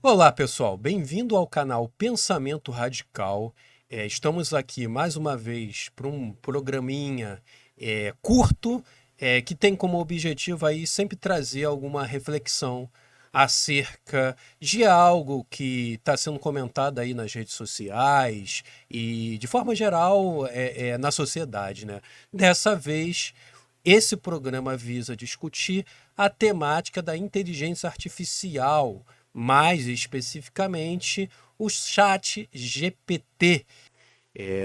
Olá, pessoal. Bem-vindo ao canal Pensamento Radical. Estamos aqui mais uma vez para um programinha curto, que tem como objetivo aí sempre trazer alguma reflexão acerca de algo que está sendo comentado aí nas redes sociais e, de forma geral, na sociedade, né? Dessa vez, esse programa visa discutir a temática da inteligência artificial, mais especificamente o chat GPT.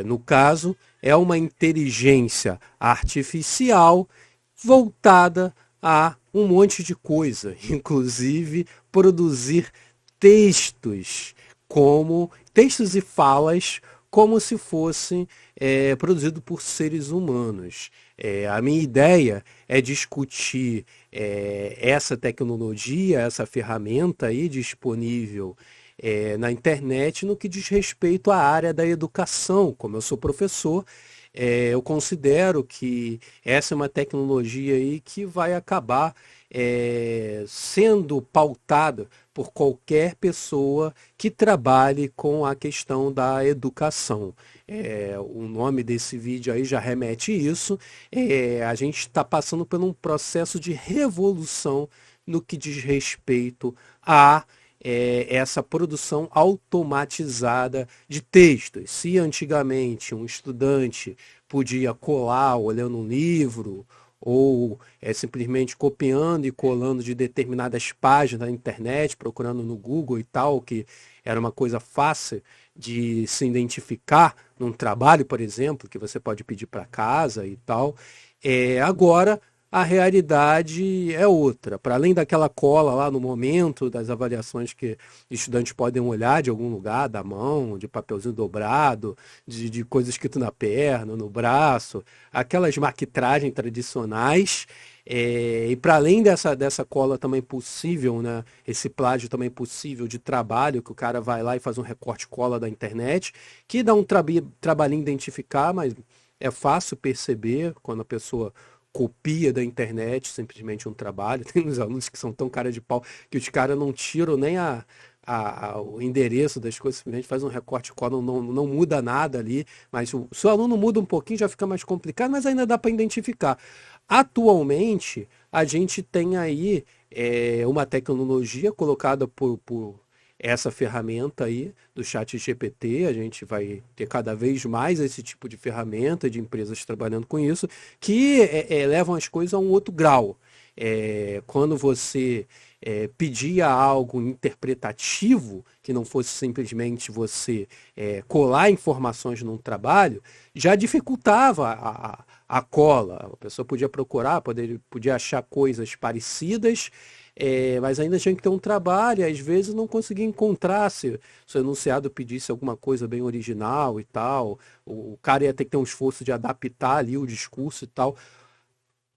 No caso, é uma inteligência artificial voltada a um monte de coisa, inclusive produzir textos, como textos e falas como se fossem produzidos por seres humanos. A minha ideia é discutir essa tecnologia, essa ferramenta aí disponível na internet no que diz respeito à área da educação. Como eu sou professor, eu considero que essa é uma tecnologia aí que vai acabar sendo pautada por qualquer pessoa que trabalhe com a questão da educação. O nome desse vídeo aí já remete isso. A gente está passando por um processo de revolução no que diz respeito a essa produção automatizada de textos. Se antigamente um estudante podia colar olhando um livro, ou simplesmente copiando e colando de determinadas páginas da internet, procurando no Google e tal, que era uma coisa fácil de se identificar num trabalho, por exemplo, que você pode pedir para casa e tal. Agora a realidade é outra. Para além daquela cola lá no momento das avaliações que estudantes podem olhar de algum lugar, da mão, de papelzinho dobrado, de coisa escrito na perna, no braço, aquelas marquitragens tradicionais. E para além dessa cola também possível, né, esse plágio também possível de trabalho, que o cara vai lá e faz um recorte-cola da internet, que dá um trabalhinho identificar, mas é fácil perceber quando a pessoa copia da internet simplesmente um trabalho. Tem uns alunos que são tão cara de pau que os caras não tiram nem o endereço das coisas, simplesmente faz um recorte cola, não muda nada ali, mas se o aluno muda um pouquinho já fica mais complicado, mas ainda dá para identificar. Atualmente, a gente tem aí uma tecnologia colocada por essa ferramenta aí do chat GPT. A gente vai ter cada vez mais esse tipo de ferramenta de empresas trabalhando com isso, que levam as coisas a um outro grau. Quando você pedia algo interpretativo, que não fosse simplesmente você colar informações num trabalho, já dificultava a cola. A pessoa podia procurar, podia achar coisas parecidas, mas ainda tinha que ter um trabalho, e às vezes não conseguia encontrar se o enunciado pedisse alguma coisa bem original e tal. O cara ia ter que ter um esforço de adaptar ali o discurso e tal.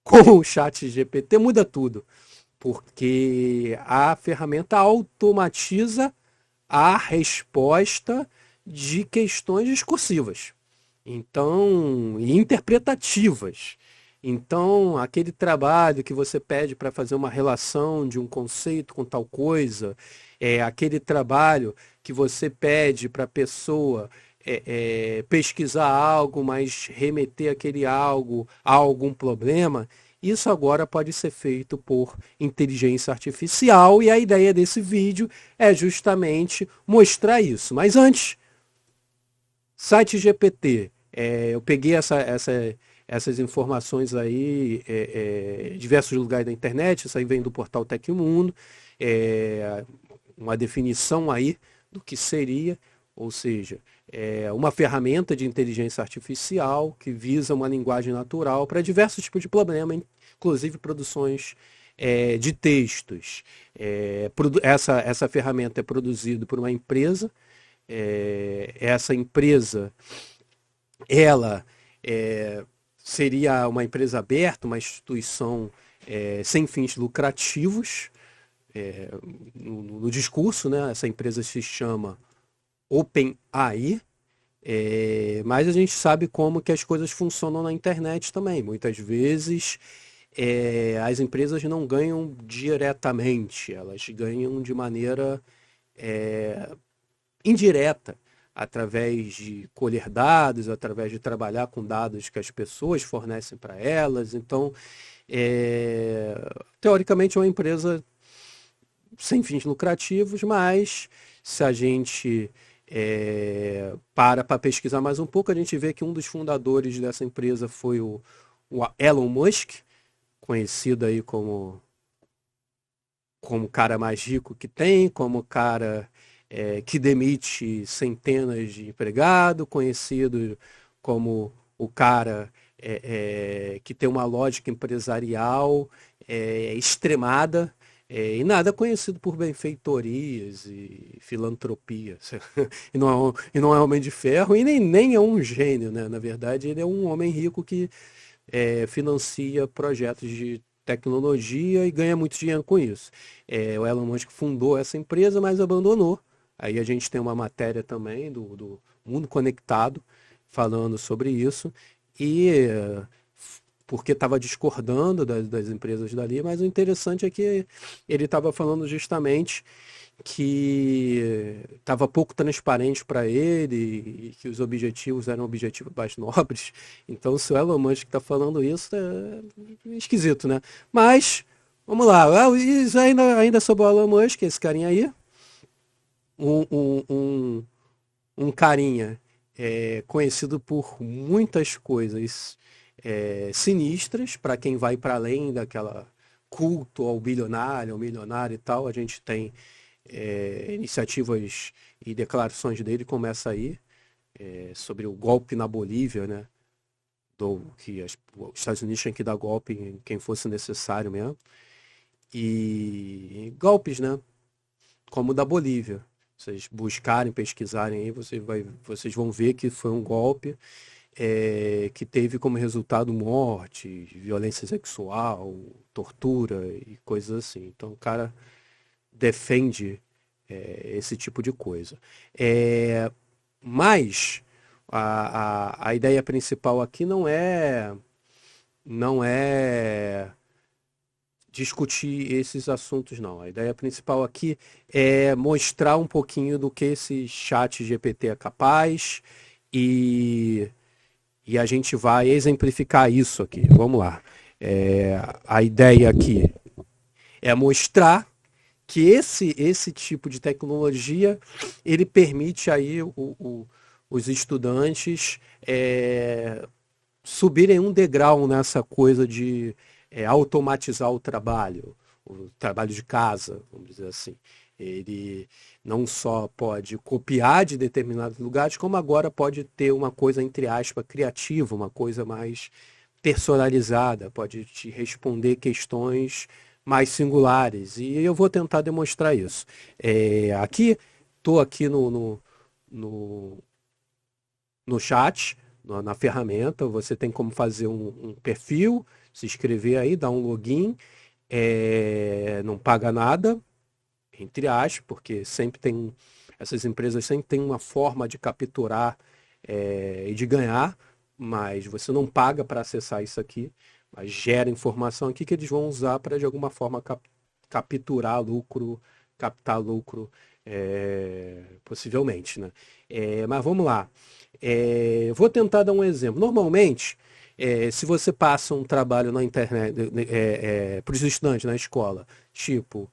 Com o chat GPT muda tudo, porque a ferramenta automatiza a resposta de questões discursivas, então, e interpretativas. Então, aquele trabalho que você pede para fazer uma relação de um conceito com tal coisa, aquele trabalho que você pede para a pessoa pesquisar algo, mas remeter aquele algo a algum problema, isso agora pode ser feito por inteligência artificial, e a ideia desse vídeo é justamente mostrar isso. Mas antes, site GPT. Eu peguei essas informações aí, diversos lugares da internet. Isso aí vem do portal Tecmundo. Uma definição aí do que seria, ou seja, uma ferramenta de inteligência artificial que visa uma linguagem natural para diversos tipos de problemas, inclusive produções de textos. Essa ferramenta é produzida por uma empresa. Essa empresa, ela seria uma empresa aberta, uma instituição sem fins lucrativos. No discurso, né, essa empresa se chama OpenAI, mas a gente sabe como que as coisas funcionam na internet também. Muitas vezes as empresas não ganham diretamente, elas ganham de maneira indireta, através de colher dados, através de trabalhar com dados que as pessoas fornecem para elas. Então, é, teoricamente é uma empresa sem fins lucrativos, mas se a gente para pesquisar mais um pouco, a gente vê que um dos fundadores dessa empresa foi o Elon Musk, conhecido aí como o cara mais rico que tem, como o cara que demite centenas de empregados, conhecido como o cara que tem uma lógica empresarial extremada, e nada conhecido por benfeitorias e filantropia. E não é homem de ferro e nem é um gênio, né? Na verdade, ele é um homem rico que financia projetos de tecnologia e ganha muito dinheiro com isso. O Elon Musk fundou essa empresa, mas abandonou. Aí a gente tem uma matéria também do Mundo Conectado falando sobre isso. E porque estava discordando das empresas dali, mas o interessante é que ele estava falando justamente que estava pouco transparente para ele e que os objetivos eram objetivos mais nobres. Então, se o Elon Musk está falando isso, é esquisito, né? Mas, vamos lá. E ainda sobre o Elon Musk, esse carinha aí, um, um, um, um carinha conhecido por muitas coisas sinistras, para quem vai para além daquela culto ao bilionário, ao milionário e tal. A gente tem iniciativas e declarações dele, começa aí, sobre o golpe na Bolívia, né? Que os Estados Unidos tinham que dar golpe em quem fosse necessário mesmo. E golpes, né? Como o da Bolívia. Vocês buscarem, pesquisarem aí, vocês vão ver que foi um golpe que teve como resultado morte, violência sexual, tortura e coisas assim. Então o cara defende esse tipo de coisa. Mas a ideia principal aqui não é discutir esses assuntos, não. A ideia principal aqui é mostrar um pouquinho do que esse chat GPT é capaz e, e a gente vai exemplificar isso aqui. Vamos lá. A ideia aqui é mostrar que esse tipo de tecnologia ele permite aí os estudantes subirem um degrau nessa coisa de automatizar o trabalho de casa, vamos dizer assim. Ele não só pode copiar de determinados lugares, como agora pode ter uma coisa, entre aspas, criativa, uma coisa mais personalizada, pode te responder questões mais singulares. E eu vou tentar demonstrar isso. Estou aqui no, no chat, na ferramenta, você tem como fazer um perfil, se inscrever aí, dar um login, não paga nada, entre aspas, porque essas empresas sempre têm uma forma de capturar e de ganhar, mas você não paga para acessar isso aqui, mas gera informação aqui que eles vão usar para de alguma forma capturar lucro, captar lucro, possivelmente, né? Mas vamos lá. Vou tentar dar um exemplo. Normalmente, se você passa um trabalho na internet para os estudantes na escola, tipo,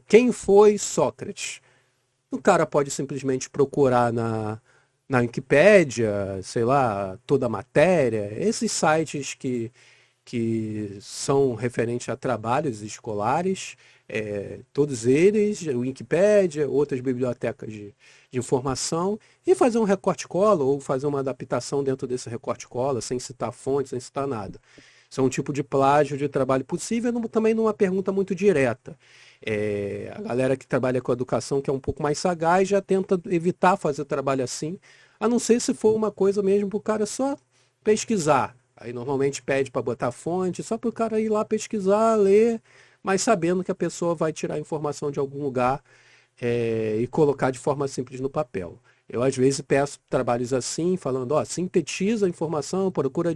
quem foi Sócrates? O cara pode simplesmente procurar na Wikipédia, sei lá, toda a matéria, esses sites que são referentes a trabalhos escolares, todos eles, Wikipédia, outras bibliotecas de informação, e fazer um recorte-cola ou fazer uma adaptação dentro desse recorte-cola, sem citar fonte, sem citar nada. Isso é um tipo de plágio de trabalho possível, também numa pergunta muito direta. A galera que trabalha com educação, que é um pouco mais sagaz, já tenta evitar fazer trabalho assim, a não ser se for uma coisa mesmo para o cara só pesquisar. Aí normalmente pede para botar fonte, só para o cara ir lá pesquisar, ler, mas sabendo que a pessoa vai tirar a informação de algum lugar e colocar de forma simples no papel. Eu, às vezes, peço trabalhos assim, falando, ó, sintetiza a informação, procura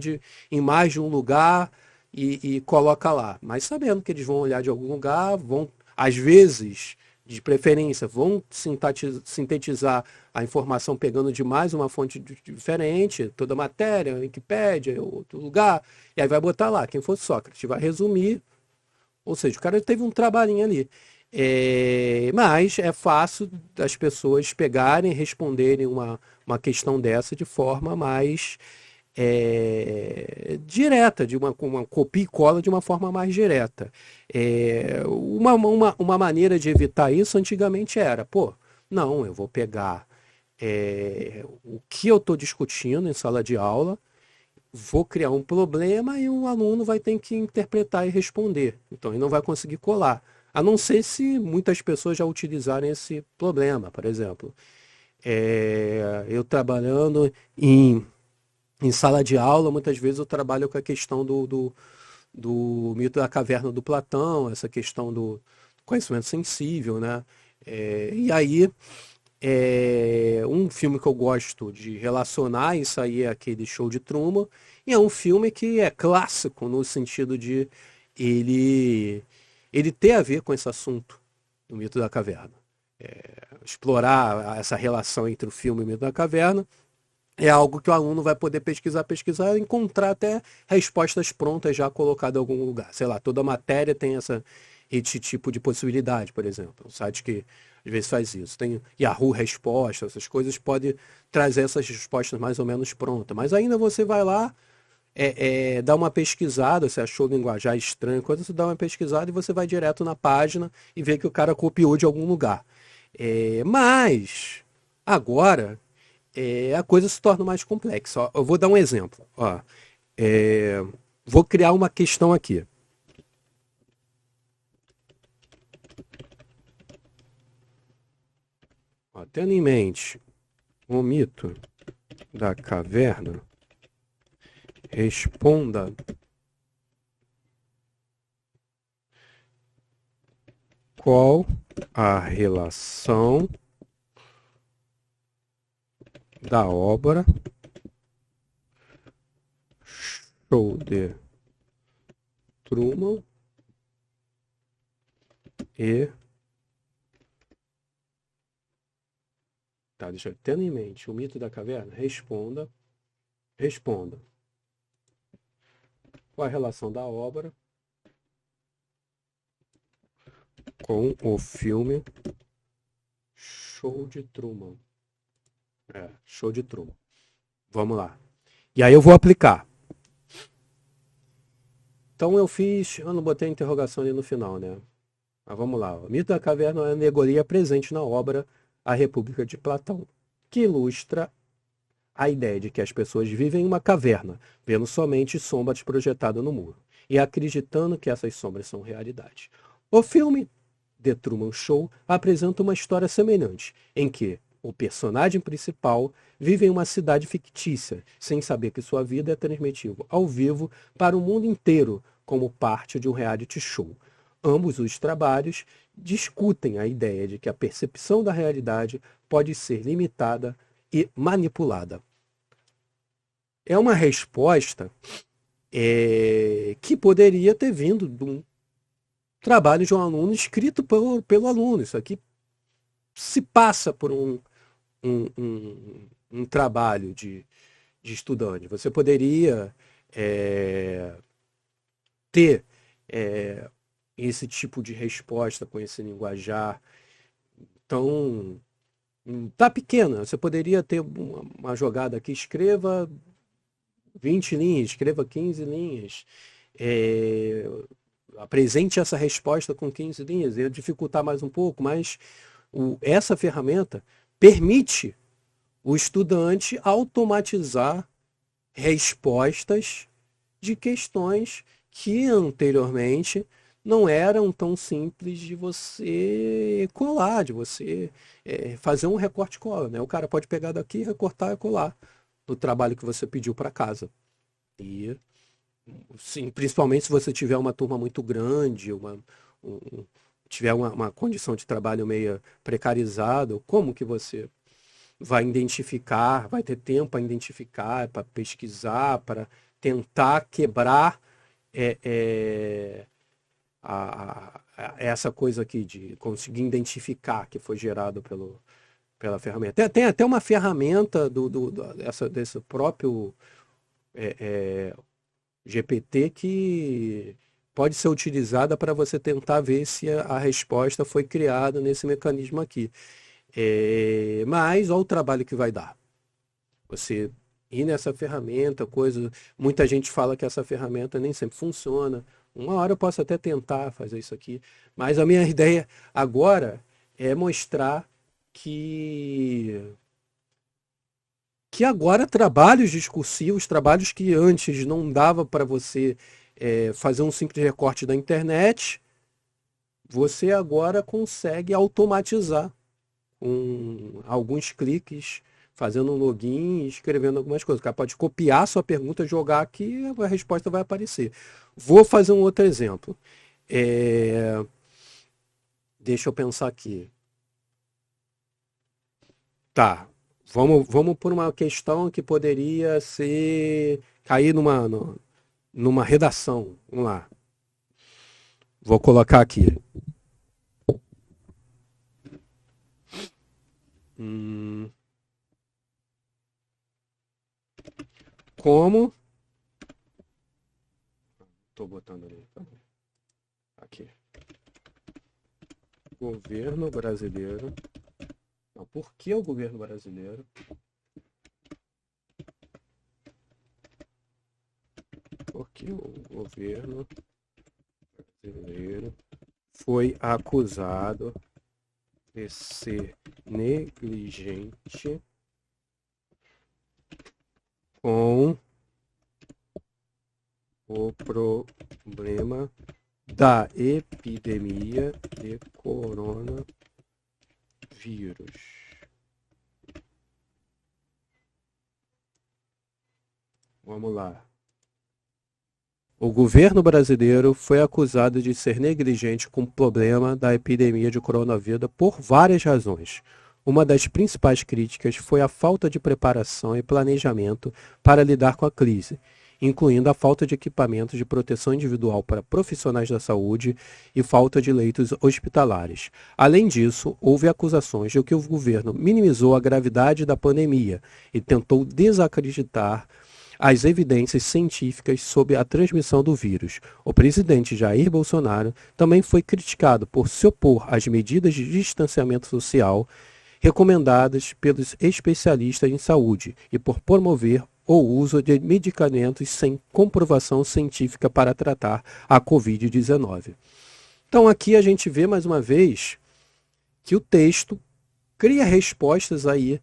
em mais de um lugar e coloca lá. Mas sabendo que eles vão olhar de algum lugar, às vezes, De preferência, vão sintetizar a informação pegando de mais uma fonte diferente, toda matéria, Wikipédia, outro lugar, e aí vai botar lá, quem fosse Sócrates, vai resumir, ou seja, o cara teve um trabalhinho ali. Mas é fácil das pessoas pegarem e responderem uma questão dessa de forma mais direta, de uma copia e cola de uma forma mais direta. Uma maneira de evitar isso antigamente era, pô, não, eu vou pegar o que eu estou discutindo em sala de aula, vou criar um problema e o aluno vai ter que interpretar e responder. Então ele não vai conseguir colar. A não ser se muitas pessoas já utilizarem esse problema, por exemplo. Eu trabalhando em sala de aula, muitas vezes eu trabalho com a questão do mito da caverna do Platão, essa questão do conhecimento sensível, né? E aí, um filme que eu gosto de relacionar isso aí é aquele Show de Truman, e é um filme que é clássico no sentido de ele, ele ter a ver com esse assunto do mito da caverna. Explorar essa relação entre o filme e o mito da caverna é algo que o aluno vai poder pesquisar e encontrar até respostas prontas já colocadas em algum lugar. Sei lá, toda matéria tem esse tipo de possibilidade, por exemplo. Um site que às vezes faz isso. Tem Yahoo Resposta, essas coisas podem trazer essas respostas mais ou menos prontas. Mas ainda você vai lá, dá uma pesquisada, você achou o linguajar estranho, quando você dá uma pesquisada e você vai direto na página e vê que o cara copiou de algum lugar. Mas agora a coisa se torna mais complexa. Ó, eu vou dar um exemplo. Ó, é, vou criar uma questão aqui. Ó, tendo em mente o mito da caverna, responda qual a relação da obra Show de Truman e... Tá, deixa eu... Tendo em mente o mito da caverna, responda qual a relação da obra com o filme Show de Truman. Show de Truman. Vamos lá. E aí eu vou aplicar. Então eu não botei interrogação ali no final, né? Mas vamos lá. O mito da caverna é uma alegoria presente na obra A República de Platão, que ilustra a ideia de que as pessoas vivem em uma caverna, vendo somente sombras projetadas no muro, e acreditando que essas sombras são realidade. O filme The Truman Show apresenta uma história semelhante, em que o personagem principal vive em uma cidade fictícia, sem saber que sua vida é transmitida ao vivo para o mundo inteiro como parte de um reality show. Ambos os trabalhos discutem a ideia de que a percepção da realidade pode ser limitada e manipulada. É uma resposta que poderia ter vindo de um trabalho de um aluno escrito pelo aluno. Isso aqui se passa por um trabalho de estudante. Você poderia ter esse tipo de resposta com esse linguajar tão... Tá pequena. Você poderia ter uma jogada aqui, escreva 20 linhas, escreva 15 linhas. Apresente essa resposta com 15 linhas. Ia dificultar mais um pouco, mas essa ferramenta permite o estudante automatizar respostas de questões que anteriormente não eram tão simples de você colar, de você fazer um recorte e cola, né? O cara pode pegar daqui, recortar e colar no trabalho que você pediu para casa. E sim, principalmente se você tiver uma turma muito grande, tiver uma condição de trabalho meio precarizada, como que você vai identificar, vai ter tempo para identificar, para pesquisar, para tentar quebrar essa coisa aqui de conseguir identificar que foi gerado pela ferramenta. Tem até uma ferramenta desse próprio GPT que pode ser utilizada para você tentar ver se a resposta foi criada nesse mecanismo aqui. Mas olha o trabalho que vai dar. Você ir nessa ferramenta, muita gente fala que essa ferramenta nem sempre funciona. Uma hora eu posso até tentar fazer isso aqui, mas a minha ideia agora é mostrar que que agora trabalhos discursivos, trabalhos que antes não dava para você fazer um simples recorte da internet, você agora consegue automatizar com alguns cliques, fazendo um login e escrevendo algumas coisas. O cara pode copiar sua pergunta, jogar aqui e a resposta vai aparecer. Vou fazer um outro exemplo. Deixa eu pensar aqui. Tá, vamos por uma questão que poderia cair numa redação. Vamos lá. Vou colocar aqui. Como? Estou botando ali. Aqui. Governo brasileiro. Não, por que o governo brasileiro? Porque o governo brasileiro foi acusado de ser negligente com o problema da epidemia de coronavírus. Vamos lá. O governo brasileiro foi acusado de ser negligente com o problema da epidemia de coronavírus por várias razões. Uma das principais críticas foi a falta de preparação e planejamento para lidar com a crise, incluindo a falta de equipamentos de proteção individual para profissionais da saúde e falta de leitos hospitalares. Além disso, houve acusações de que o governo minimizou a gravidade da pandemia e tentou desacreditar as evidências científicas sobre a transmissão do vírus. O presidente Jair Bolsonaro também foi criticado por se opor às medidas de distanciamento social recomendadas pelos especialistas em saúde e por promover o uso de medicamentos sem comprovação científica para tratar a Covid-19. Então aqui a gente vê mais uma vez que o texto cria respostas aí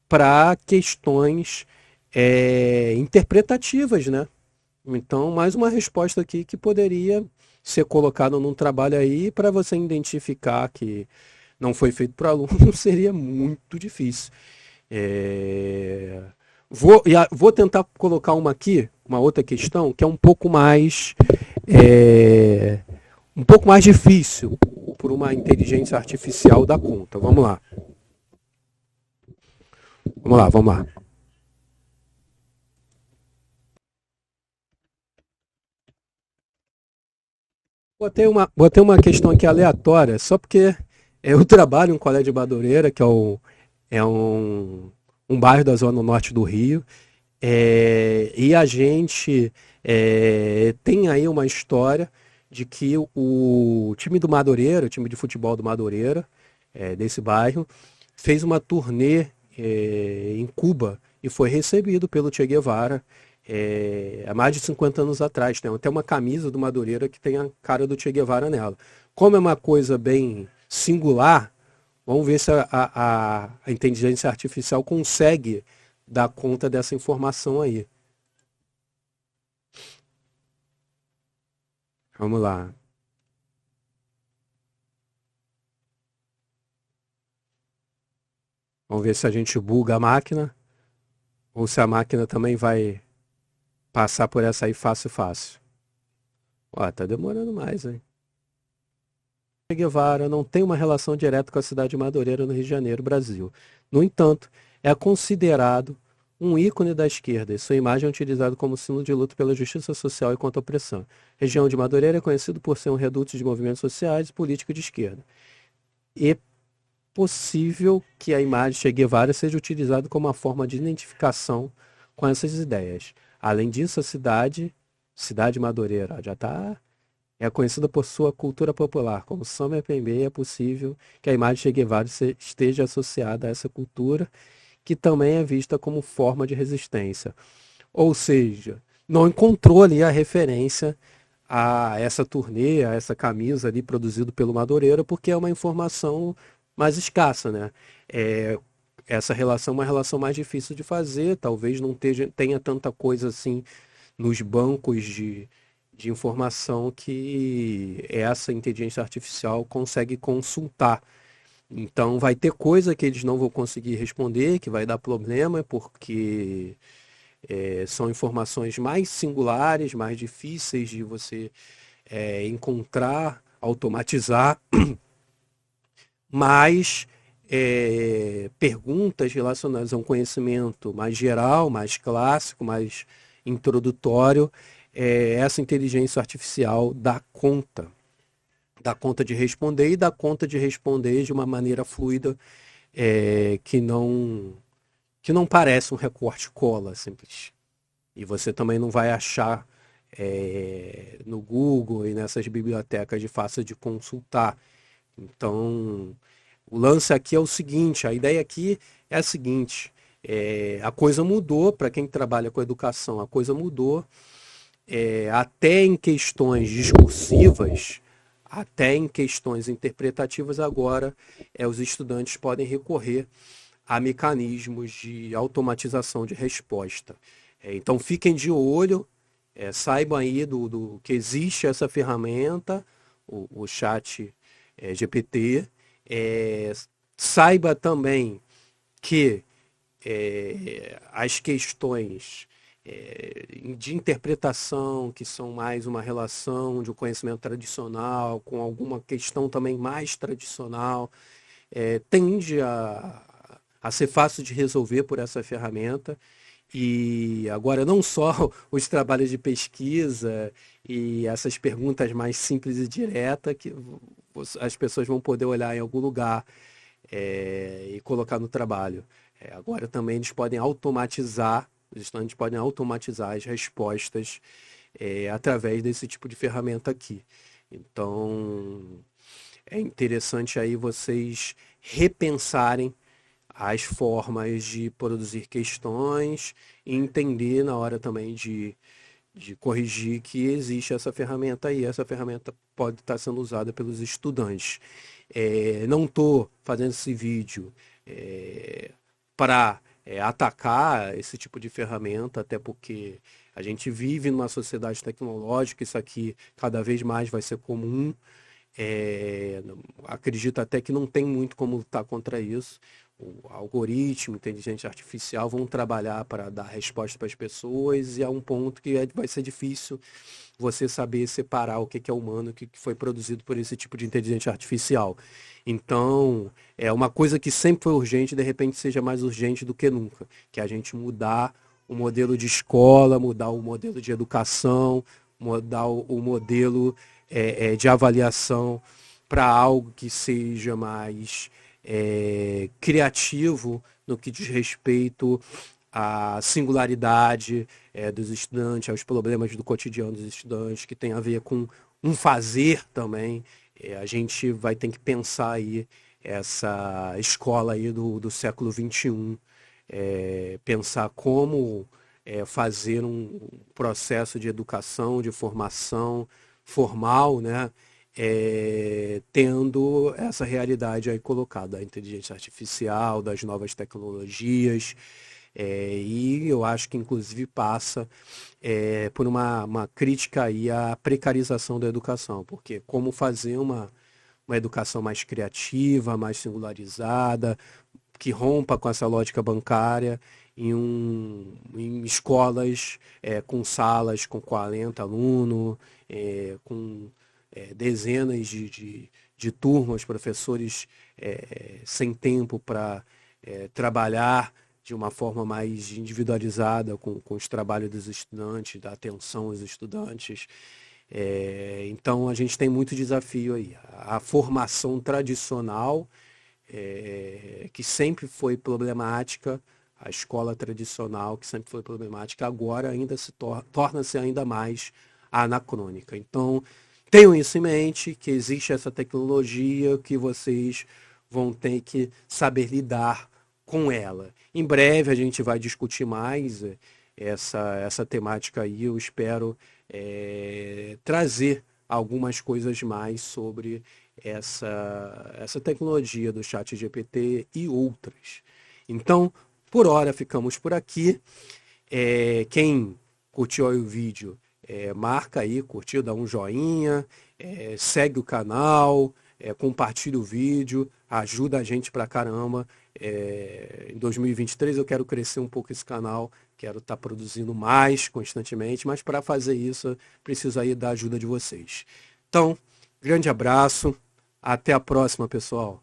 para questões interpretativas, né? Então, mais uma resposta aqui que poderia ser colocada num trabalho aí para você identificar que não foi feito para aluno, seria muito difícil. Vou tentar colocar uma outra questão, que é um pouco mais difícil por uma inteligência artificial dar conta. Vamos lá. Vamos lá. Botei uma questão aqui aleatória, só porque eu trabalho em um colégio de Madureira, que é um bairro da zona norte do Rio, e a gente tem aí uma história de que o time do Madureira, o time de futebol do Madureira, desse bairro, fez uma turnê em Cuba e foi recebido pelo Che Guevara há mais de 50 anos atrás. Tem até uma camisa do Madureira que tem a cara do Che Guevara nela. Como é uma coisa bem singular, vamos ver se a inteligência artificial consegue dar conta dessa informação aí. Vamos lá. Vamos ver se a gente buga a máquina ou se a máquina também vai passar por essa aí fácil, fácil. Ó, tá demorando mais, hein? Che Guevara não tem uma relação direta com a cidade de Madureira, no Rio de Janeiro, Brasil. No entanto, é considerado um ícone da esquerda, e sua imagem é utilizada como símbolo de luta pela justiça social e contra a opressão. A região de Madureira é conhecido por ser um reduto de movimentos sociais e políticos de esquerda. É possível que a imagem Che Guevara seja utilizada como uma forma de identificação com essas ideias. Além disso, a cidade Madureira, já está é conhecida por sua cultura popular, como samba e pembe, é possível que a imagem Che Guevara esteja associada a essa cultura, que também é vista como forma de resistência. Ou seja, não encontrou ali a referência a essa turnê, a essa camisa ali produzido pelo Madureira, porque é uma informação mais escassa, né? É, essa relação é uma relação mais difícil de fazer, talvez não tenha tanta coisa assim nos bancos de informação que essa inteligência artificial consegue consultar. Então vai ter coisa que eles não vão conseguir responder, que vai dar problema, porque são informações mais singulares, mais difíceis de você encontrar, automatizar, mas perguntas relacionadas a um conhecimento mais geral, mais clássico, mais introdutório, essa inteligência artificial dá conta de responder e dá conta de responder de uma maneira fluida, que não parece um recorte cola simples. E você também não vai achar no Google e nessas bibliotecas de fácil de consultar. Então, o lance aqui é o seguinte, a ideia aqui é a seguinte, a coisa mudou para quem trabalha com educação, a coisa mudou até em questões discursivas, até em questões interpretativas agora, os estudantes podem recorrer a mecanismos de automatização de resposta. Então fiquem de olho, saibam aí do que existe essa ferramenta, o chat GPT. Saiba também que as questões de interpretação, que são mais uma relação de um conhecimento tradicional com alguma questão também mais tradicional, tende a ser fácil de resolver por essa ferramenta. E agora não só os trabalhos de pesquisa e essas perguntas mais simples e diretas que as pessoas vão poder olhar em algum lugar e colocar no trabalho. Agora também os estudantes podem automatizar as respostas através desse tipo de ferramenta aqui. Então, é interessante aí vocês repensarem as formas de produzir questões e entender na hora também de corrigir que existe essa ferramenta aí. Essa ferramenta pode estar sendo usada pelos estudantes. Não estou fazendo esse vídeo para atacar esse tipo de ferramenta, até porque a gente vive numa sociedade tecnológica, isso aqui cada vez mais vai ser comum. Acredito até que não tem muito como lutar contra isso. O algoritmo, inteligência artificial vão trabalhar para dar resposta para as pessoas e a um ponto que vai ser difícil você saber separar o que é humano e o que foi produzido por esse tipo de inteligência artificial. Então, é uma coisa que sempre foi urgente, de repente seja mais urgente do que nunca, que é a gente mudar o modelo de escola, mudar o modelo de educação, mudar o modelo de avaliação para algo que seja mais criativo no que diz respeito à singularidade dos estudantes, aos problemas do cotidiano dos estudantes, que tem a ver com um fazer também. A gente vai ter que pensar aí essa escola aí do século XXI, pensar como fazer um processo de educação, de formação formal, né? Tendo essa realidade aí colocada, da inteligência artificial, das novas tecnologias, e eu acho que inclusive passa por uma crítica aí à precarização da educação, porque como fazer uma educação mais criativa, mais singularizada, que rompa com essa lógica bancária em escolas com salas com 40 alunos, com dezenas de turmas, professores sem tempo para trabalhar de uma forma mais individualizada com os trabalhos dos estudantes, da atenção aos estudantes. Então a gente tem muito desafio aí. A formação tradicional, que sempre foi problemática, a escola tradicional, que sempre foi problemática, agora ainda torna-se ainda mais anacrônica. Então, tenham isso em mente, que existe essa tecnologia, que vocês vão ter que saber lidar com ela. Em breve a gente vai discutir mais essa temática aí. Eu espero trazer algumas coisas mais sobre essa tecnologia do ChatGPT e outras. Então, por hora ficamos por aqui. Quem curtiu aí o vídeo, marca aí, curtiu, dá um joinha, segue o canal, compartilha o vídeo, ajuda a gente pra caramba. Em 2023 eu quero crescer um pouco esse canal, quero estar produzindo mais constantemente, mas para fazer isso eu preciso aí da ajuda de vocês. Então, grande abraço, até a próxima, pessoal.